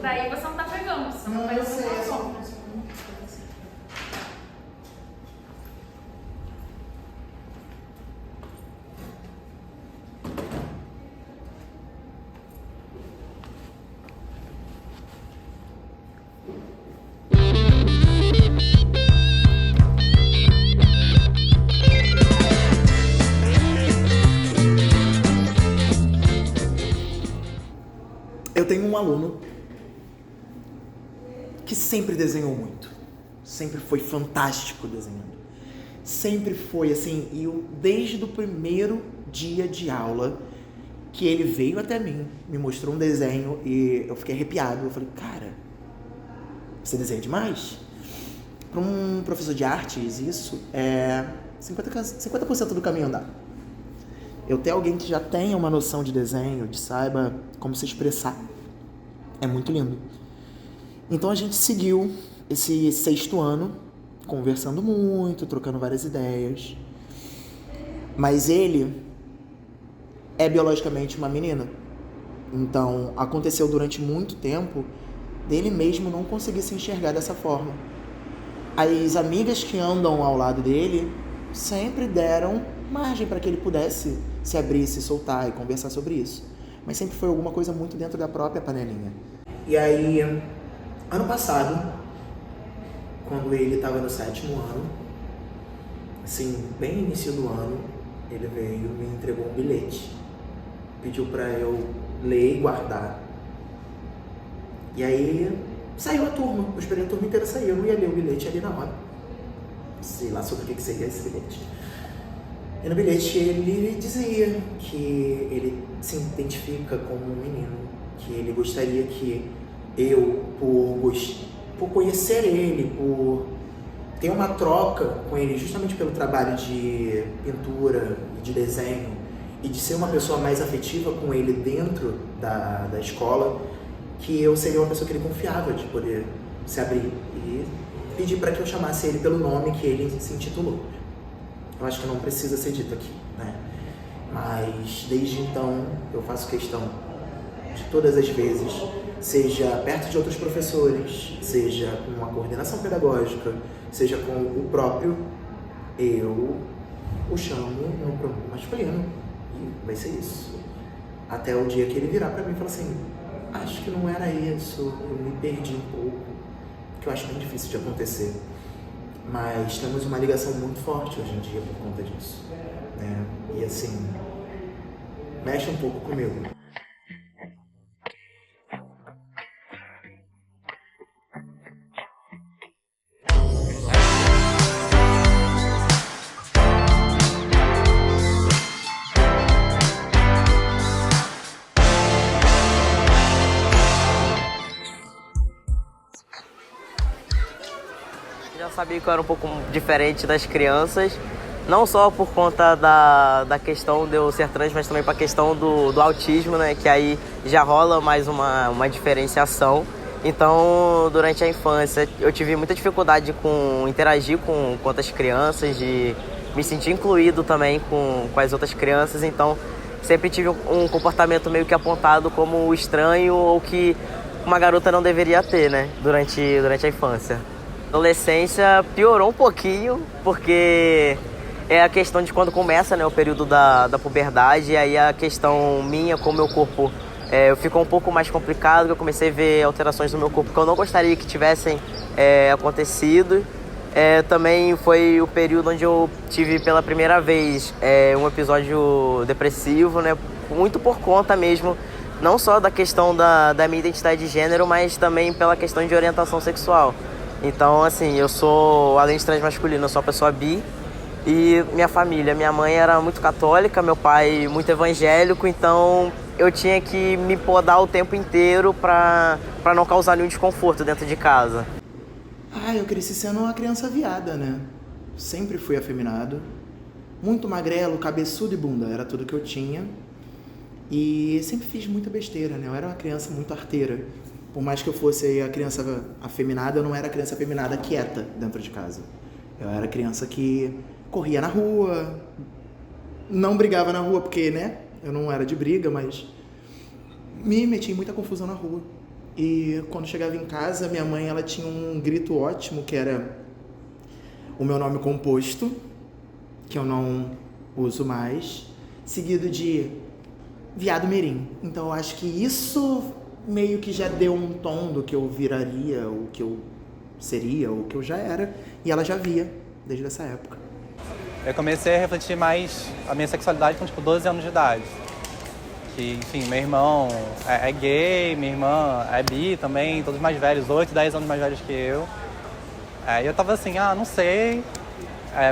daí você não tá pegando, você não vai ser sombra. Eu tenho um aluno que sempre desenhou muito, sempre foi fantástico desenhando, sempre foi assim, e desde o primeiro dia de aula que ele veio até mim, me mostrou um desenho e eu fiquei arrepiado, eu falei, cara, você desenha demais? Para um professor de artes, isso é 50% do caminho andado. Eu ter alguém que já tenha uma noção de desenho, de saiba como se expressar, é muito lindo. Então a gente seguiu esse 6º ano, conversando muito, trocando várias ideias. Mas ele é biologicamente uma menina. Então aconteceu durante muito tempo dele mesmo não conseguir se enxergar dessa forma. As amigas que andam ao lado dele sempre deram margem para que ele pudesse se abrir, se soltar e conversar sobre isso. Mas sempre foi alguma coisa muito dentro da própria panelinha. E aí, ano passado, quando ele estava no 7º ano, assim, bem no início do ano, ele veio e me entregou um bilhete. Pediu para eu ler e guardar. E aí, saiu a turma. Eu esperei a turma inteira sair. Eu não ia ler o bilhete ali na hora. Sei lá sobre o que seria esse bilhete. E no bilhete ele dizia que ele se identifica como um menino, que ele gostaria que eu, por conhecer ele, por ter uma troca com ele, justamente pelo trabalho de pintura e de desenho, e de ser uma pessoa mais afetiva com ele dentro da escola, que eu seria uma pessoa que ele confiava de poder se abrir e pedir para que eu chamasse ele pelo nome que ele se intitulou. Eu acho que não precisa ser dito aqui, né? Mas desde então eu faço questão de todas as vezes, seja perto de outros professores, seja com uma coordenação pedagógica, seja com o próprio, eu o chamo no pronome masculino e vai ser isso. Até o dia que ele virar para mim e falar assim, acho que não era isso, eu me perdi um pouco, que eu acho bem difícil de acontecer. Mas temos uma ligação muito forte hoje em dia por conta disso, né? E assim, mexe um pouco comigo. Já sabia que eu era um pouco diferente das crianças, não só por conta da questão de eu ser trans, mas também para a questão do autismo, né? Que aí já rola mais uma diferenciação. Então, durante a infância, eu tive muita dificuldade com interagir com outras crianças, de me sentir incluído também com as outras crianças. Então, sempre tive um comportamento meio que apontado como estranho ou que uma garota não deveria ter, né? Durante a infância. A adolescência piorou um pouquinho, porque é a questão de quando começa, né, o período da puberdade, e aí a questão minha com o meu corpo ficou um pouco mais complicado, eu comecei a ver alterações no meu corpo que eu não gostaria que tivessem acontecido. Também foi o período onde eu tive pela primeira vez um episódio depressivo, né, muito por conta mesmo, não só da questão da minha identidade de gênero, mas também pela questão de orientação sexual. Então, assim, eu sou, além de transmasculino, eu sou uma pessoa bi. E minha família, minha mãe era muito católica, meu pai muito evangélico, então eu tinha que me podar o tempo inteiro pra não causar nenhum desconforto dentro de casa. Eu cresci sendo uma criança viada, né? Sempre fui afeminado. Muito magrelo, cabeçudo e bunda, era tudo que eu tinha. E sempre fiz muita besteira, né? Eu era uma criança muito arteira. Por mais que eu fosse a criança afeminada, eu não era a criança afeminada quieta dentro de casa. Eu era a criança que corria na rua, não brigava na rua porque, né, eu não era de briga, mas me meti em muita confusão na rua. E quando chegava em casa, minha mãe ela tinha um grito ótimo, que era o meu nome composto, que eu não uso mais, seguido de viado mirim. Então eu acho que isso meio que já deu um tom do que eu viraria, o que eu seria, o que eu já era, e ela já via desde essa época. Eu comecei a refletir mais a minha sexualidade com, 12 anos de idade. Que, enfim, meu irmão é gay, minha irmã é bi também, todos mais velhos, 8, 10 anos mais velhos que eu. E eu tava assim, não sei,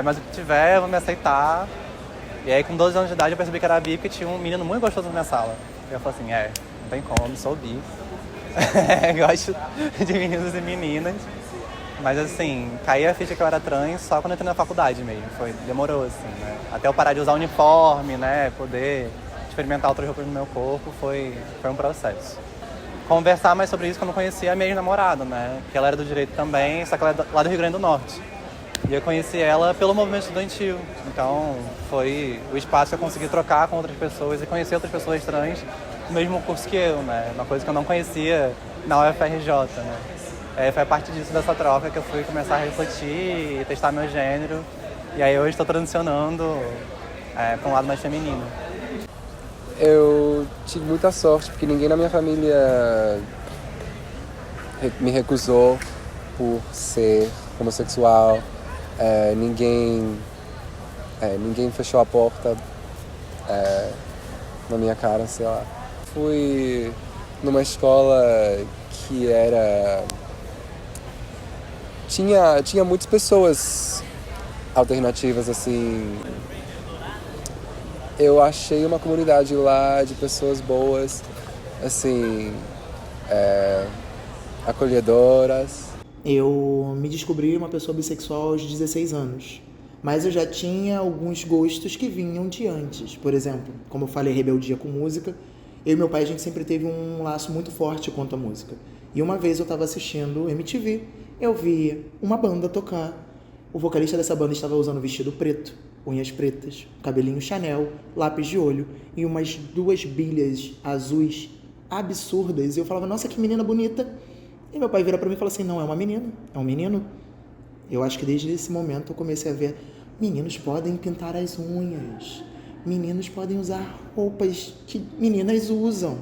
mas o que tiver, eu vou me aceitar. E aí, com 12 anos de idade, eu percebi que era bi, porque tinha um menino muito gostoso na minha sala. E eu falei assim, não tem como, eu sou bi. Gosto de meninos e meninas. Mas assim, caí a ficha que eu era trans só quando eu entrei na faculdade mesmo. Demorou assim, né? Até eu parar de usar uniforme, né? Poder experimentar outras roupas no meu corpo, foi um processo. Conversar mais sobre isso quando eu conheci a minha ex-namorada, né? Que ela era do direito também, só que ela é lá do Rio Grande do Norte. E eu conheci ela pelo movimento estudantil. Então, foi o espaço que eu consegui trocar com outras pessoas e conhecer outras pessoas trans do mesmo curso que eu, né? Uma coisa que eu não conhecia na UFRJ, né? Foi a partir disso, dessa troca, que eu fui começar a refletir e testar meu gênero. E aí hoje estou transicionando para um lado mais feminino. Eu tive muita sorte, porque ninguém na minha família me recusou por ser homossexual. Ninguém fechou a porta na minha cara, sei lá. Fui numa escola que tinha muitas pessoas alternativas, assim. Eu achei uma comunidade lá de pessoas boas, assim, acolhedoras. Eu me descobri uma pessoa bissexual aos 16 anos, mas eu já tinha alguns gostos que vinham de antes. Por exemplo, como eu falei, rebeldia com música. Eu e meu pai, a gente sempre teve um laço muito forte quanto à música. E uma vez eu estava assistindo MTV, eu vi uma banda tocar. O vocalista dessa banda estava usando vestido preto, unhas pretas, cabelinho Chanel, lápis de olho e umas 2 bilhas azuis absurdas. E eu falava, nossa, que menina bonita. E meu pai vira pra mim e fala assim, não, é uma menina, é um menino. Eu acho que desde esse momento eu comecei a ver, meninos podem pintar as unhas, meninos podem usar roupas que meninas usam.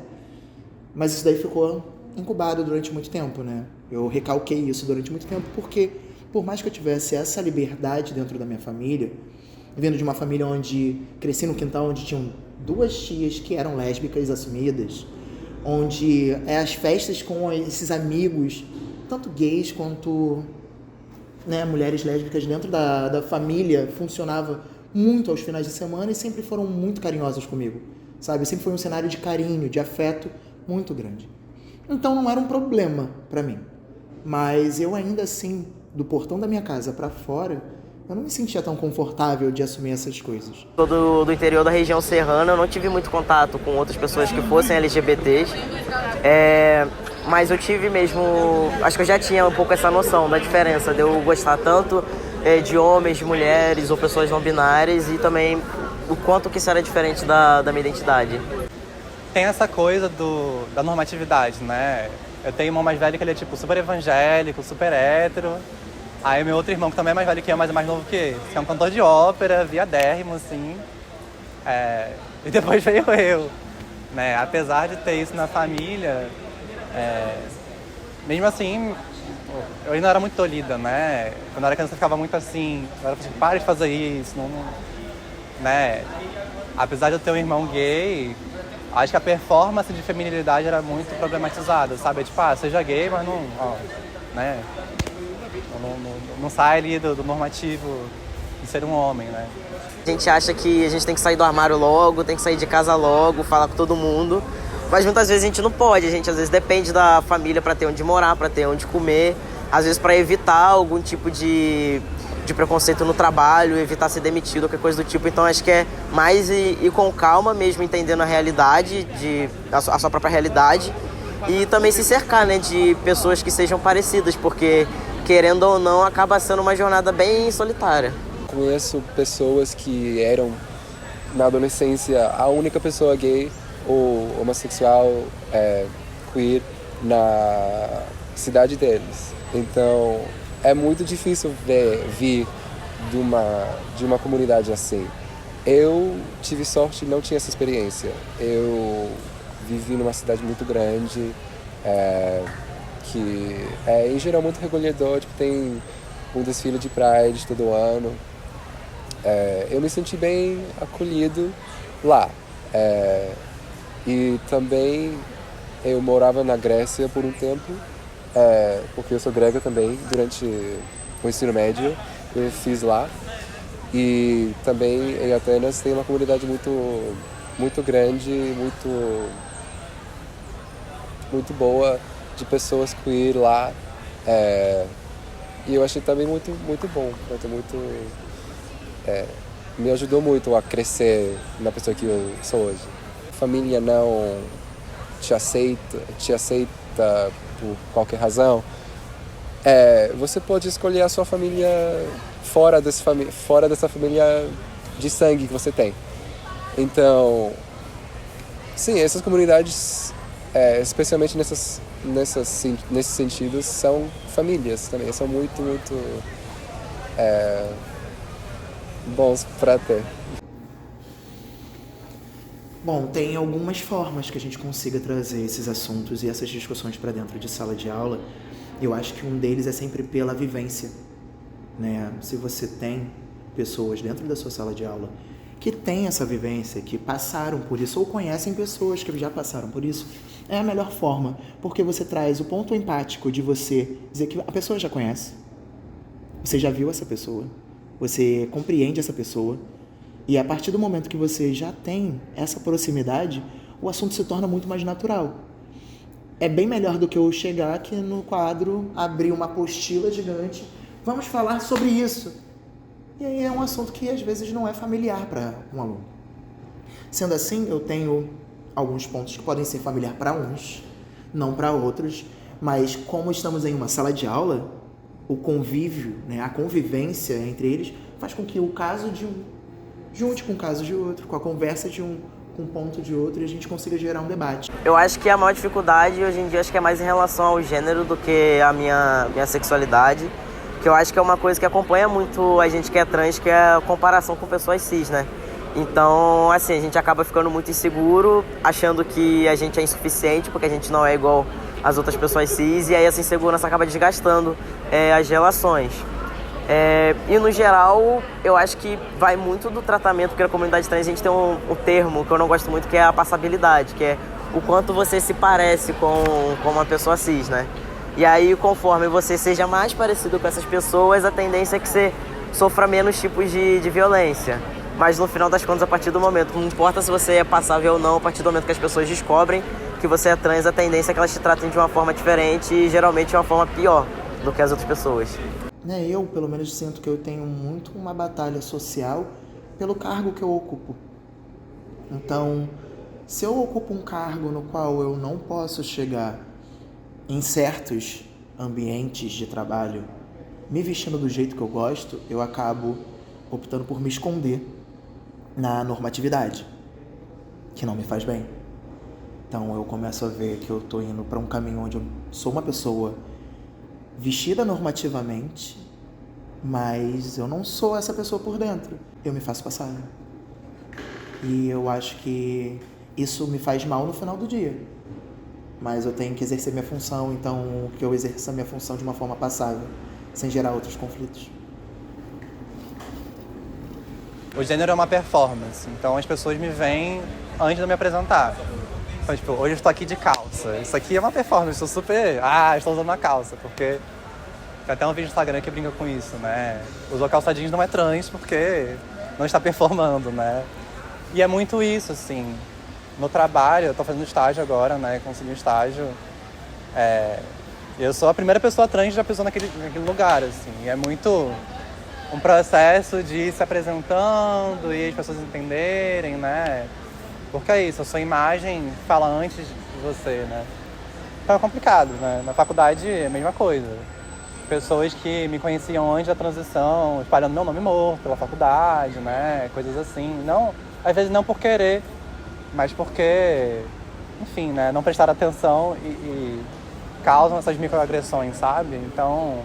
Mas isso daí ficou incubado durante muito tempo, né? Eu recalquei isso durante muito tempo porque, por mais que eu tivesse essa liberdade dentro da minha família, vindo de uma família onde cresci no quintal, onde tinham 2 tias que eram lésbicas assumidas, onde as festas com esses amigos, tanto gays quanto mulheres lésbicas dentro da família, funcionava muito aos finais de semana e sempre foram muito carinhosas comigo, sabe? Sempre foi um cenário de carinho, de afeto muito grande. Então não era um problema para mim, mas eu ainda assim, do portão da minha casa para fora, eu não me sentia tão confortável de assumir essas coisas. Do interior da região serrana, eu não tive muito contato com outras pessoas que fossem LGBTs, mas eu tive mesmo, acho que eu já tinha um pouco essa noção da diferença de eu gostar tanto de homens, de mulheres ou pessoas não binárias e também o quanto que isso era diferente da minha identidade. Tem essa coisa da normatividade, né? Eu tenho um irmão mais velho que ele é tipo super evangélico, super hétero. Aí meu outro irmão, que também é mais velho que eu, mas é mais novo que ele, que é um cantor de ópera, viadérrimo, assim. E depois veio eu, né? Apesar de ter isso na família, mesmo assim, eu ainda era muito tolhida, né? Quando eu era criança eu ficava muito assim, eu era tipo, para de fazer isso, não, né? Apesar de eu ter um irmão gay, acho que a performance de feminilidade era muito problematizada, sabe? Tipo, seja gay, mas não, né? Não sai ali do normativo de ser um homem, né? A gente acha que a gente tem que sair do armário logo, tem que sair de casa logo, falar com todo mundo. Mas muitas vezes a gente não pode, a gente às vezes depende da família para ter onde morar, para ter onde comer. Às vezes para evitar algum tipo de preconceito no trabalho, evitar ser demitido, qualquer coisa do tipo. Então acho que é mais ir com calma mesmo, entendendo a realidade, a sua própria realidade. E também se cercar, né, de pessoas que sejam parecidas, porque querendo ou não, acaba sendo uma jornada bem solitária. Conheço pessoas que eram, na adolescência, a única pessoa gay ou homossexual, queer na cidade deles. Então, é muito difícil vir de uma comunidade assim. Eu tive sorte e não tinha essa experiência. Eu vivi numa cidade muito grande, que é em geral muito recolhedor, tipo, tem um desfile de Pride todo ano. Eu me senti bem acolhido lá. E também eu morava na Grécia por um tempo, porque eu sou grega também, durante o ensino médio eu fiz lá. E também em Atenas tem uma comunidade muito grande, muito boa de pessoas queer lá. E eu achei também muito bom, me ajudou muito a crescer na pessoa que eu sou hoje. A família não te aceita por qualquer razão. Você pode escolher a sua família fora dessa família de sangue que você tem. Então, sim, essas comunidades, especialmente nesses sentidos, são famílias também, são muito bons para ter. Bom, tem algumas formas que a gente consiga trazer esses assuntos e essas discussões para dentro de sala de aula. Eu acho que um deles é sempre pela vivência, né? Se você tem pessoas dentro da sua sala de aula que têm essa vivência, que passaram por isso ou conhecem pessoas que já passaram por isso, é a melhor forma, porque você traz o ponto empático de você dizer que a pessoa já conhece, você já viu essa pessoa, você compreende essa pessoa, e a partir do momento que você já tem essa proximidade, o assunto se torna muito mais natural. É bem melhor do que eu chegar aqui no quadro, abrir uma apostila gigante, vamos falar sobre isso. E aí é um assunto que às vezes não é familiar para um aluno. Sendo assim, eu tenho alguns pontos que podem ser familiar para uns, não para outros, mas como estamos em uma sala de aula, o convívio, né, a convivência entre eles faz com que o caso de um junte com o caso de outro, com a conversa de um com o ponto de outro, e a gente consiga gerar um debate. Eu acho que a maior dificuldade hoje em dia acho que é mais em relação ao gênero do que a minha sexualidade, que eu acho que é uma coisa que acompanha muito a gente que é trans, que é a comparação com pessoas cis, né? Então, assim, a gente acaba ficando muito inseguro, achando que a gente é insuficiente, porque a gente não é igual às outras pessoas cis, e aí essa insegurança acaba desgastando as relações. E no geral, eu acho que vai muito do tratamento, porque na comunidade trans a gente tem um termo que eu não gosto muito, que é a passabilidade, que é o quanto você se parece com uma pessoa cis, né? E aí, conforme você seja mais parecido com essas pessoas, a tendência é que você sofra menos tipos de violência. Mas no final das contas, a partir do momento, não importa se você é passável ou não, a partir do momento que as pessoas descobrem que você é trans, a tendência é que elas te tratem de uma forma diferente e geralmente de uma forma pior do que as outras pessoas. Eu, pelo menos, sinto que eu tenho muito uma batalha social pelo cargo que eu ocupo. Então, se eu ocupo um cargo no qual eu não posso chegar em certos ambientes de trabalho me vestindo do jeito que eu gosto, eu acabo optando por me esconder na normatividade, que não me faz bem. Então, eu começo a ver que eu estou indo para um caminho onde eu sou uma pessoa vestida normativamente, mas eu não sou essa pessoa por dentro. Eu me faço passar. E eu acho que isso me faz mal no final do dia. Mas eu tenho que exercer minha função, então que eu exerça minha função de uma forma passável, sem gerar outros conflitos. O gênero é uma performance, então as pessoas me veem antes de eu me apresentar. Então, tipo, hoje eu estou aqui de calça. Isso aqui é uma performance, eu sou super... estou usando uma calça, porque... Tem até um vídeo no Instagram que brinca com isso, né? Usou calça jeans não é trans porque não está performando, né? E é muito isso, assim. No trabalho, eu estou fazendo estágio agora, né? Consegui um estágio. Eu sou a primeira pessoa trans que já pisou naquele lugar, assim. E é muito um processo de ir se apresentando e as pessoas entenderem, né? Porque é isso, a sua imagem fala antes de você, né? Então é complicado, né? Na faculdade é a mesma coisa. Pessoas que me conheciam antes da transição, espalhando meu nome morto pela faculdade, né? Coisas assim. Não, às vezes não por querer, mas porque, enfim, né? Não prestar atenção e causam essas microagressões, sabe? Então,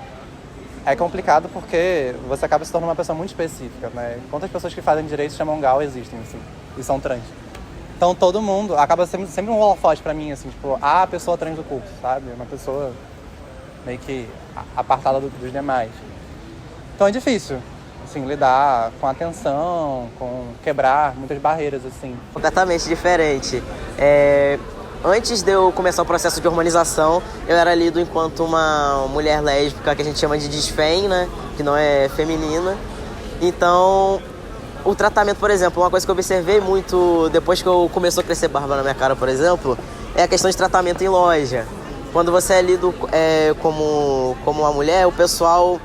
é complicado porque você acaba se tornando uma pessoa muito específica, né? Quantas pessoas que fazem direito chamam gal existem, assim, e são trans? Então, todo mundo acaba sendo sempre um holofote pra mim, assim, tipo, a pessoa trans do curso, sabe? Uma pessoa meio que apartada dos demais. Então, é difícil, assim, lidar com atenção, com quebrar muitas barreiras, assim. Completamente diferente. Antes de eu começar o processo de hormonização, eu era lido enquanto uma mulher lésbica, que a gente chama de desfem, né? Que não é feminina. Então, o tratamento, por exemplo, uma coisa que eu observei muito depois que eu começou a crescer barba na minha cara, por exemplo, é a questão de tratamento em loja. Quando você é lido como uma mulher, o pessoal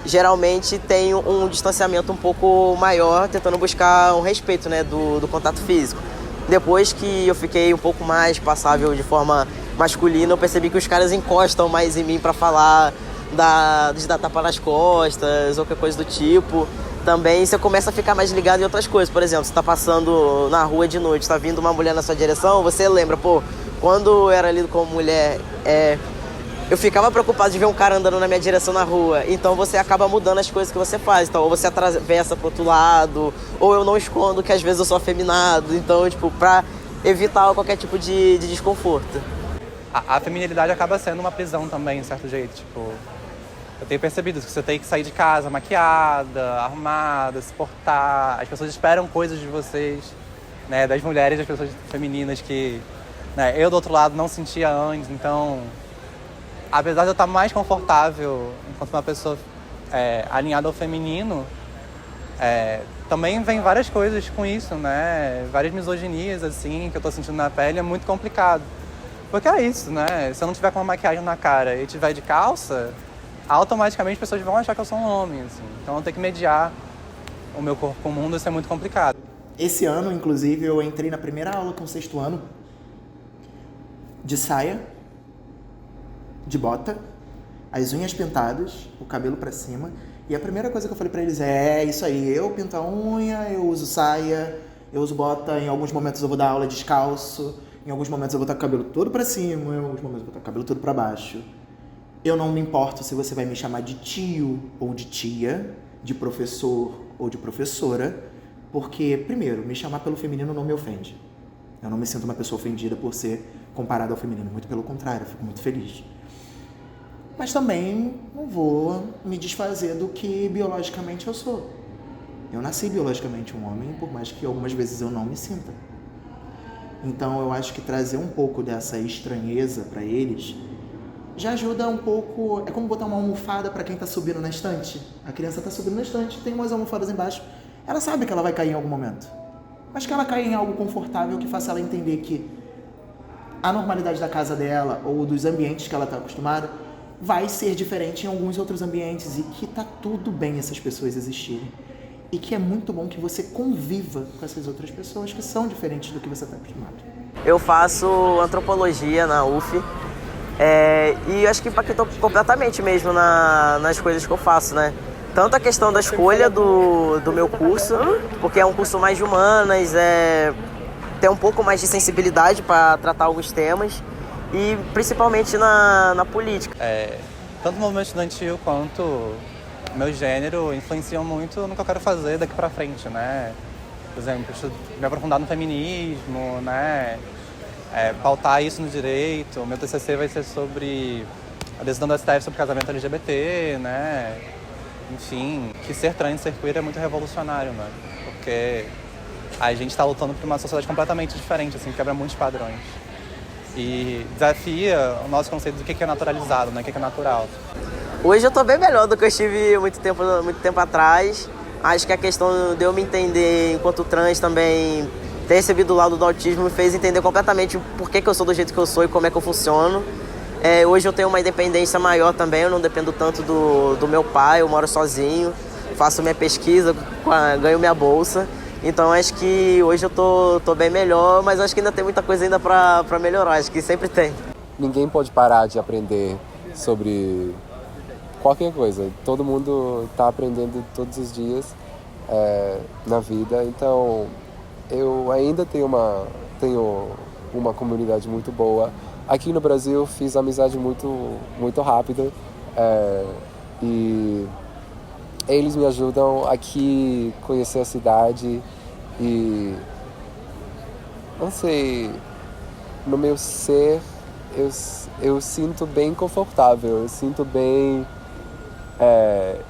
geralmente tem um distanciamento um pouco maior, tentando buscar um respeito, né, do contato físico. Depois que eu fiquei um pouco mais passável de forma masculina, eu percebi que os caras encostam mais em mim pra falar de dar tapa nas costas ou qualquer coisa do tipo. Também você começa a ficar mais ligado em outras coisas. Por exemplo, você tá passando na rua de noite, tá vindo uma mulher na sua direção, você lembra, pô, quando eu era lido como mulher, eu ficava preocupado de ver um cara andando na minha direção na rua. Então você acaba mudando as coisas que você faz. Então, ou você atravessa pro outro lado, ou eu não escondo que às vezes eu sou afeminado. Então, tipo, pra evitar qualquer tipo de desconforto. A feminilidade acaba sendo uma prisão também, de certo jeito. Tipo, eu tenho percebido que você tem que sair de casa maquiada, arrumada, se portar. As pessoas esperam coisas de vocês, né? Das mulheres, das pessoas femininas que, né, eu do outro lado não sentia antes. Então, apesar de eu estar mais confortável enquanto uma pessoa alinhada ao feminino, também vem várias coisas com isso, né? Várias misoginias, assim, que eu tô sentindo na pele, é muito complicado. Porque é isso, né? Se eu não tiver com uma maquiagem na cara e tiver de calça, automaticamente as pessoas vão achar que eu sou um homem, assim. Então eu tenho que mediar o meu corpo com o mundo, isso é muito complicado. Esse ano, inclusive, eu entrei na primeira aula com o 6º ano de saia, de bota, as unhas pintadas, o cabelo pra cima. E a primeira coisa que eu falei pra eles é isso aí, eu pinto a unha, eu uso saia, eu uso bota, em alguns momentos eu vou dar aula descalço, em alguns momentos eu vou estar com o cabelo todo pra cima, em alguns momentos eu vou estar com o cabelo todo pra baixo. Eu não me importo se você vai me chamar de tio ou de tia, de professor ou de professora, porque, primeiro, me chamar pelo feminino não me ofende. Eu não me sinto uma pessoa ofendida por ser comparada ao feminino, muito pelo contrário, eu fico muito feliz. Mas também não vou me desfazer do que biologicamente eu sou. Eu nasci biologicamente um homem, por mais que algumas vezes eu não me sinta. Então eu acho que trazer um pouco dessa estranheza para eles já ajuda um pouco. É como botar uma almofada para quem tá subindo na estante. A criança tá subindo na estante, tem umas almofadas embaixo. Ela sabe que ela vai cair em algum momento. Mas que ela caia em algo confortável que faça ela entender que a normalidade da casa dela ou dos ambientes que ela tá acostumada vai ser diferente em alguns outros ambientes e que tá tudo bem essas pessoas existirem. E que é muito bom que você conviva com essas outras pessoas que são diferentes do que você está acostumado. Eu faço antropologia na UF e acho que impactou completamente mesmo nas coisas que eu faço, né? Tanto a questão da escolha do meu curso, porque é um curso mais de humanas, tem um pouco mais de sensibilidade para tratar alguns temas, e principalmente na política. Tanto o movimento estudantil quanto meu gênero influenciam muito no que eu quero fazer daqui pra frente, né? Por exemplo, me aprofundar no feminismo, né? Pautar isso no direito. O meu TCC vai ser sobre a decisão do STF sobre casamento LGBT, né? Enfim, que ser trans, ser queer é muito revolucionário, né? Porque a gente está lutando por uma sociedade completamente diferente, assim, quebra muitos padrões. E desafia o nosso conceito do que é naturalizado, né? O que é natural. Hoje eu tô bem melhor do que eu estive muito tempo atrás. Acho que a questão de eu me entender enquanto trans também, ter recebido o lado do autismo, me fez entender completamente por que eu sou do jeito que eu sou e como é que eu funciono. Hoje eu tenho uma independência maior também, eu não dependo tanto do meu pai, eu moro sozinho, faço minha pesquisa, ganho minha bolsa. Então acho que hoje eu tô bem melhor, mas acho que ainda tem muita coisa ainda pra melhorar, acho que sempre tem. Ninguém pode parar de aprender sobre qualquer coisa. Todo mundo está aprendendo todos os dias na vida. Então eu ainda tenho uma comunidade muito boa Aqui no Brasil fiz amizade muito rápido, e eles me ajudam aqui a conhecer a cidade e, não sei, no meu ser eu sinto bem confortável, eu sinto bem,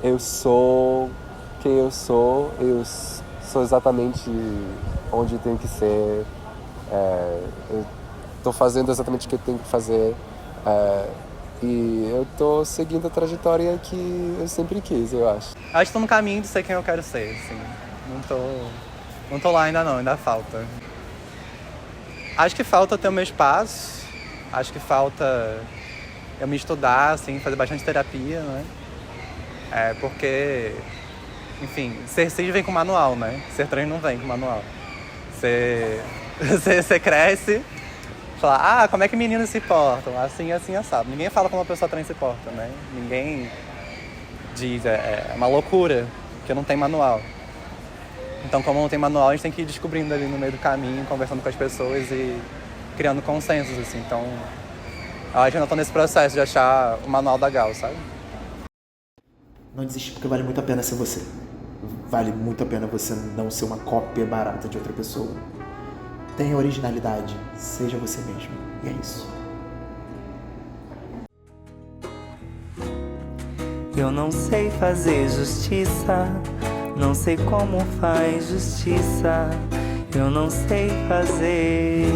eu sou quem eu sou exatamente onde eu tenho que ser, eu estou fazendo exatamente o que eu tenho que fazer, e eu estou seguindo a trajetória que eu sempre quis, eu acho. Acho que estou no caminho de ser quem eu quero ser, assim. Não tô lá ainda não, ainda falta. Acho que falta ter o meu espaço, acho que falta eu me estudar, assim, fazer bastante terapia, né? Porque, enfim, ser cis vem com manual, né? Ser trans não vem com manual. Você cresce, fala, como é que meninos se portam? Assim, assado. Ninguém fala como uma pessoa trans se porta, né? Ninguém diz, é uma loucura, porque não tem manual. Então, como não tem manual, a gente tem que ir descobrindo ali no meio do caminho, conversando com as pessoas e criando consensos, assim. Então, eu acho que ainda tô nesse processo de achar o manual da Gal, sabe? Não desiste porque vale muito a pena ser você. Vale muito a pena você não ser uma cópia barata de outra pessoa. Tenha originalidade, seja você mesmo. E é isso. Eu não sei fazer justiça, não sei como faz justiça, eu não sei fazer.